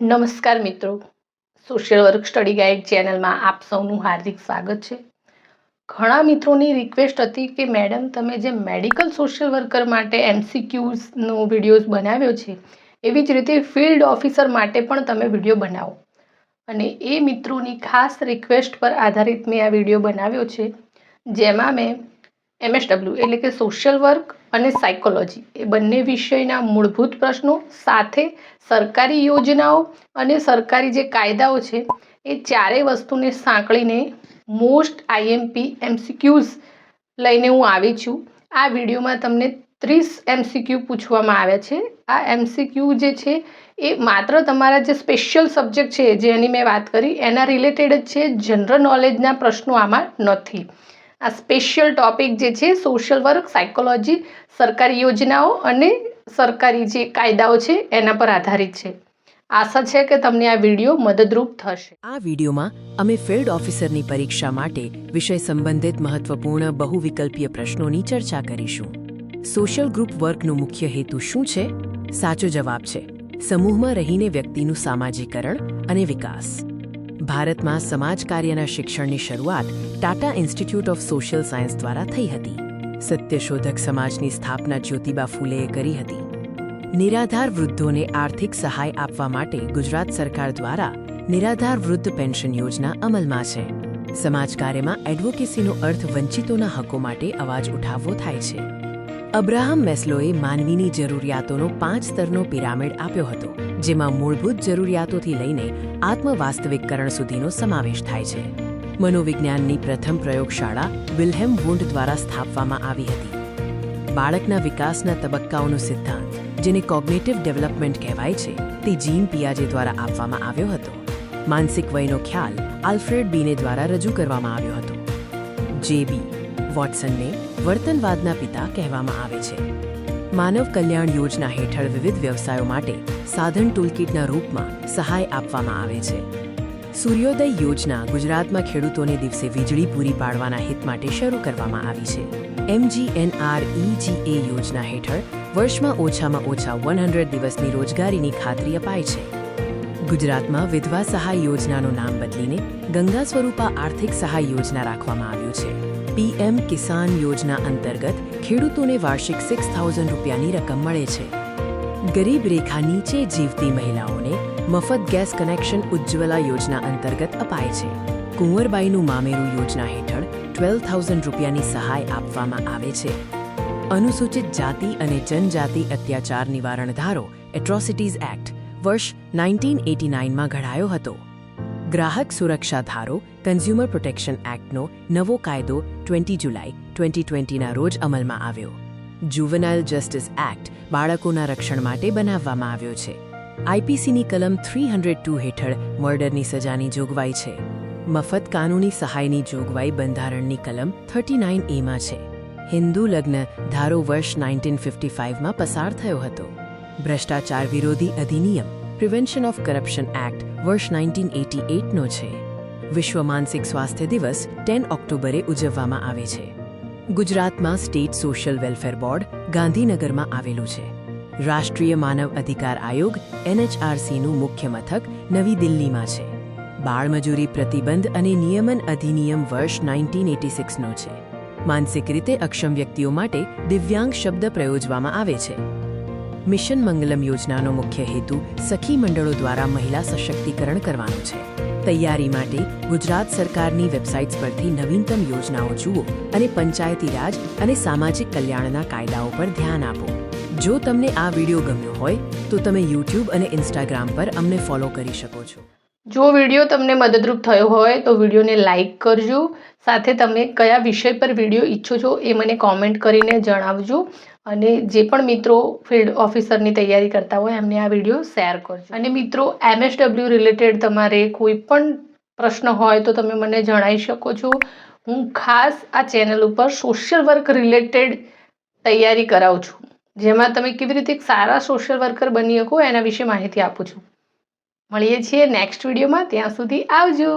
નમસ્કાર મિત્રો, social work study guide ચેનલમાં આપ સૌનું હાર્દિક સ્વાગત છે. ઘણા મિત્રોની રિક્વેસ્ટ હતી કે મેડમ તમે જે મેડિકલ સોશિયલ વર્કર માટે MCQsનો વિડીયોઝ બનાવ્યો છે એવી જ રીતે ફિલ્ડ ઓફિસર માટે પણ તમે વિડીયો બનાવો. અને એ મિત્રોની ખાસ રિક્વેસ્ટ પર આધારિત મેં આ વિડીયો બનાવ્યો છે, જેમાં મેં MSW એટલે કે સોશિયલ વર્ક અને સાયકોલોજી એ બંને વિષયના મૂળભૂત પ્રશ્નો સાથે સરકારી યોજનાઓ અને સરકારી જે કાયદાઓ છે એ ચારેય વસ્તુને સાંકળીને મોસ્ટ IMP MCQs લઈને હું આવી છું. આ વિડીયોમાં તમને 30 MCQ પૂછવામાં આવ્યા છે. આ MCQ જે છે એ માત્ર તમારા જે સ્પેશિયલ સબ્જેક્ટ છે જેની મેં વાત કરી એના રિલેટેડ જ છે. જનરલ નોલેજના પ્રશ્નો આમાં નથી. આ સ્પેશિયલ ટોપિક જે છે સોશિયલ વર્ક, સાયકોલોજી, સરકારી યોજનાઓ અને સરકારી જે કાયદાઓ છે એના પર આધારિત છે. આશા છે કે તમને આ વિડીયો મદદરૂપ થશે. આ વિડીયોમાં અમે ફિલ્ડ ઓફિસરની પરીક્ષા માટે વિષય સંબંધિત મહત્વપૂર્ણ બહુવિકલ્પીય પ્રશ્નોની ચર્ચા કરીશું. સોશિયલ ગ્રુપ વર્કનો મુખ્ય હેતુ શું છે? સાચો જવાબ છે સમૂહમાં રહીને વ્યક્તિનું સામાજિકરણ અને વિકાસ. ભારતમાં સમાજ કાર્યના શિક્ષણની શરૂઆત Tata institute of social science દ્વારા થઈ હતી. સત્યશોધક સમાજની સ્થાપના જ્યોતિબા ફૂલેએ કરી હતી. નિરાધાર વૃદ્ધોને આર્થિક સહાય આપવા માટે ગુજરાત સરકાર દ્વારા નિરાધાર વૃદ્ધ પેન્શન યોજના અમલમાં છે. સમાજ કાર્યમાં એડવોકેસીનો અર્થ વંચિતોના હકો માટે અવાજ ઉઠાવવો થાય છે. અબ્રાહમ મેસ્લોએ માનવીની જરૂરિયાતોનો 5 સ્તરનો પિરામિડ આપ્યો હતો, જેમાં મૂળભૂત જરૂરિયાતોથી લઈને આત્મવાસ્તવિકકરણ સુધીનો સમાવેશ થાય છે. મનોવિજ્ઞાનની પ્રથમ પ્રયોગશાળા વિલ્હેમ વુન્ડ દ્વારા સ્થાપવામાં આવી હતી. બાળકના વિકાસના તબક્કાઓનો સિદ્ધાંત, જેને કોગ્નેટિવ ડેવલપમેન્ટ કહેવાય છે, તે જીન પિયાજે દ્વારા આપવામાં આવ્યો હતો. માનસિક વયનો ખ્યાલ આલ્ફ્રેડ બીને દ્વારા રજૂ કરવામાં આવ્યો હતો. JB વોટસનને વર્તનવાદના પિતા કહેવામાં આવે છે. માનવ કલ્યાણ યોજના હેઠળ વિવિધ વ્યવસાયો માટે સાધન ટૂલકીટના રૂપમાં સહાય આપવામાં આવે છે. સૂર્યોદય યોજના ગુજરાતમાં ખેડૂતોને દિવસે વીજળી પૂરી પાડવાના હિત માટે શરૂ કરવામાં આવી છે. MGNREGA યોજના હેઠળ વર્ષમાં ઓછામાં ઓછા 100 દિવસની રોજગારીની ખાતરી અપાય છે. ગુજરાતમાં વિધવા સહાય યોજનાનું નામ બદલીને ગંગા સ્વરૂપા આર્થિક સહાય યોજના રાખવામાં આવ્યું છે. PM કિસાન યોજના અંતર્ગત ખેડૂતોને વાર્ષિક 6,000 રૂપિયાની રકમ મળે છે. ગરીબ રેખા નીચે જીવતી મહિલાઓને મફત ગેસ કનેક્શન ઉજ્જવલા યોજના અંતર્ગત અપાય છે. કુંવરબાઈનું મામેરું યોજના હેઠળ 12,000 રૂપિયાની સહાય આપવામાં આવે છે. અનુસૂચિત જાતિ અને જનજાતિ અત્યાચાર નિવારણ ધારો એટ્રોસિટીઝ એક્ટ વર્ષ 1989માં ઘડાયો હતો. ગ્રાહક સુરક્ષા ધારો કન્ઝ્યુમર પ્રોટેક્શન એક્ટનો નવો કાયદો 20 જુલાઈ 2020ના રોજ અમલમાં આવ્યો. જુવેનાઇલ જસ્ટિસ એક્ટ બાળકોના રક્ષણ માટે બનાવવામાં આવ્યો છે. IPCની કલમ 302 હેઠળ મર્ડરની સજાની જોગવાઈ છે. મફત કાનૂની સહાયની જોગવાઈ બંધારણની કલમ 39A માં છે. હિન્દુ લગ્ન ધારો વર્ષ 1955માં પસાર થયો હતો. ભ્રષ્ટાચાર વિરોધી અધિનિયમ પ્રિવેન્શન ઓફ કરપ્શન એક્ટ વર્ષ 1988નો છે. વિશ્વ માનસિક સ્વાસ્થ્ય દિવસ 10 ઓક્ટોબરે ઉજવવામાં આવે છે. ગુજરાતમાં સ્ટેટ સોશિયલ વેલફેર બોર્ડ ગાંધીનગરમાં આવેલું છે. રાષ્ટ્રીય માનવ અધિકાર આયોગ NHRCનું મુખ્ય મથક નવી દિલ્હીમાં છે. બાળમજૂરી પ્રતિબંધ અને નિયમન અધિનિયમ વર્ષ 1986નો છે. માનસિક રીતે અક્ષમ વ્યક્તિઓ માટે દિવ્યાંગ શબ્દ પ્રયોજવામાં આવે છે. મિશન મંગલમ યોજનાનો મુખ્ય હેતુ સખી મંડળો દ્વારા મહિલા સશક્તિકરણ કરવાનો છે. તૈયારી માટે ગુજરાત સરકારની વેબસાઇટ્સ પરથી નવીનતમ યોજનાઓ જુઓ અને પંચાયતી રાજ અને સામાજિક કલ્યાણના કાયદાઓ પર ધ્યાન આપો. જો તમને આ વિડીયો ગમ્યો હોય તો તમે YouTube અને Instagram પર અમને ફોલો કરી શકો છો. જો વિડીયો તમને મદદરૂપ થયો હોય તો વિડીયોને લાઇક કરજો. સાથે તમે કયા વિષય પર વિડીયો ઈચ્છો છો એ મને કોમેન્ટ કરીને જણાવજો. અને જે પણ મિત્રો ફિલ્ડ ઓફિસરની તૈયારી કરતા હોય એમને આ વિડીયો શેર કરજો. અને મિત્રો MSW રિલેટેડ તમારે કોઈ પણ પ્રશ્ન હોય તો તમે મને જણાવી શકો છો. હું ખાસ આ ચેનલ ઉપર સોશિયલ વર્ક રિલેટેડ તૈયારી કરાવું છું, જેમાં તમે કેવી રીતે એક સારા સોશિયલ વર્કર બની શકો એના વિશે માહિતી આપું છું. મળીએ છીએ નેક્સ્ટ વિડીયોમાં. ત્યાં સુધી આવજો.